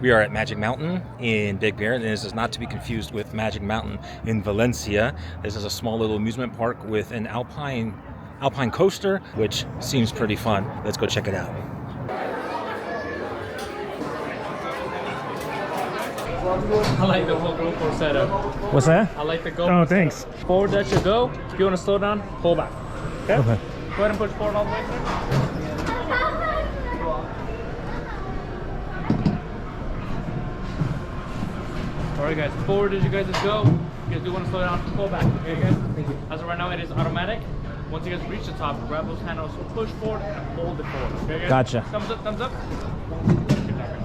We are at Magic Mountain in Big Bear, and this is not to be confused with Magic Mountain in Valencia. This is a small little amusement park with an Alpine Coaster, which seems pretty fun. Let's go check it out. I like the whole GoPro setup. What's that? I like the GoPro. Oh, thanks. Forward, that should go. If you want to slow down, pull back. Okay? Okay. Go ahead and push forward all the way through. Alright guys, forward as you guys go. You guys do want to slow down, pull back. Okay guys? Thank you. As of right now, it is automatic. Once you guys reach the top, grab those handles, push forward and hold it forward. Okay guys? Gotcha. Thumbs up, thumbs up. Good job, guys.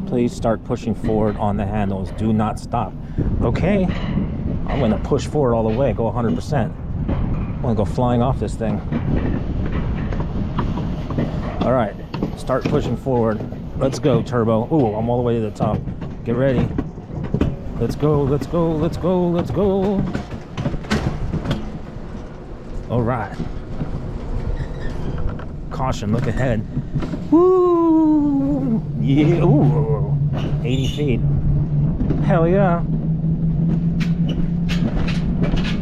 Please start pushing forward on the handles. Do not stop. Okay, I'm gonna push forward all the way, go 100%. I'm gonna go flying off this thing. All right, start pushing forward. Let's go, Turbo. Ooh, I'm all the way to the top. Get ready. Let's go, let's go, let's go, let's go. All right. Caution, look ahead. Woo! Yeah, ooh, 80 feet. Hell yeah.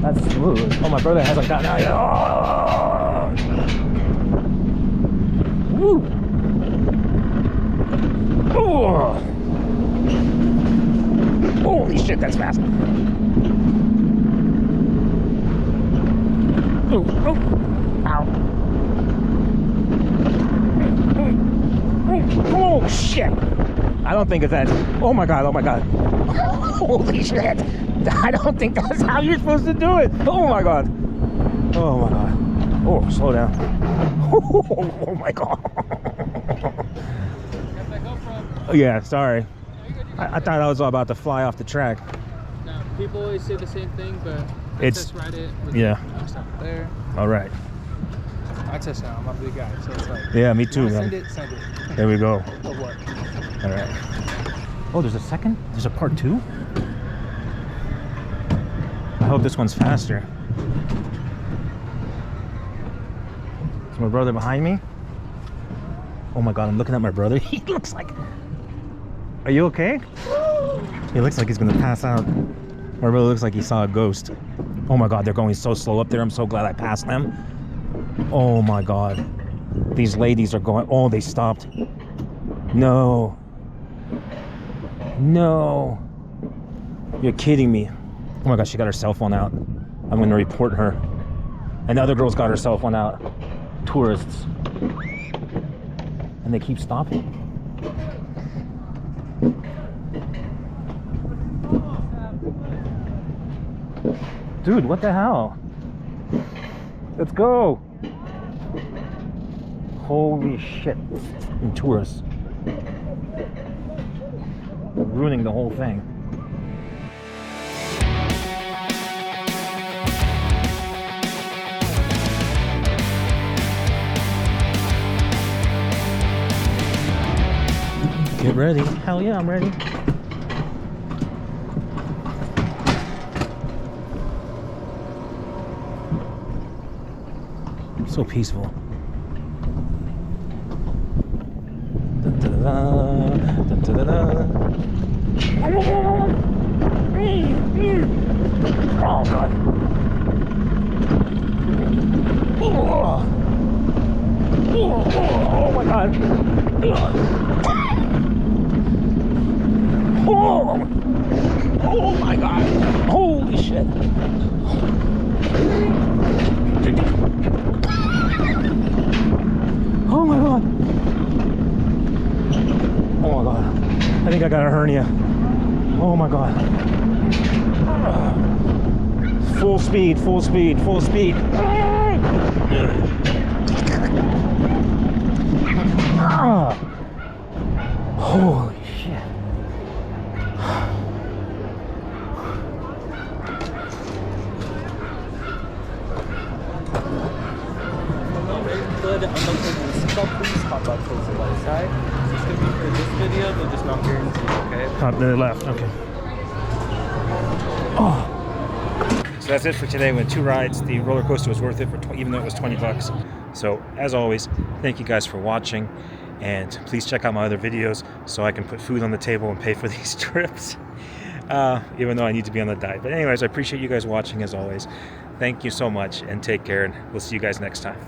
That's smooth. Oh, my brother hasn't gotten out yet. Oh! Woo! Oh! Holy shit, that's fast. Oh, oh, ow. Oh shit! I don't think it's that. Oh my god, oh my god. Holy shit! I don't think that's how you're supposed to do it. Oh my god. Oh my god. Oh, slow down. Oh my god. Yeah, sorry. I thought I was all about to fly off the track. No, people always say the same thing, but It's ride it with yeah. stuff there. All right. I test now. I'm a big guy, so it's like. Yeah, me too, man. Send it, send it. There we go. It'll work. All right. Oh, there's a second? There's a part 2? I hope this one's faster. Is my brother behind me? Oh my god, I'm looking at my brother. He looks like... Are you okay? He looks like he's gonna pass out. My brother looks like he saw a ghost. Oh my god, they're going so slow up there. I'm so glad I passed them. Oh my god. These ladies are going... Oh, they stopped. No. No. You're kidding me. Oh my gosh, she got her cell phone out. I'm gonna report her. And the other girl's got her cell phone out. Tourists. And they keep stopping. Dude, what the hell? Let's go. Holy shit. And tourists. Ruining the whole thing. Get ready. Hell yeah, I'm ready. So peaceful. Oh god. Oh my god. Oh my god. Holy shit. Oh my god. Oh my god. I think I got a hernia. Oh my god. Full speed, full speed, full speed. Holy shit. Go ahead and unlock the seatbelt, please. Hot box closed by the side. So it's going to be for this video, but just not guaranteed, okay? Top to the left, okay. Oh. So that's it for today. We had 2 rides. The roller coaster was worth it, for even though it was 20 bucks. So as always, thank you guys for watching. And please check out my other videos so I can put food on the table and pay for these trips. Even though I need to be on the diet. But anyways, I appreciate you guys watching as always. Thank you so much and take care, and we'll see you guys next time.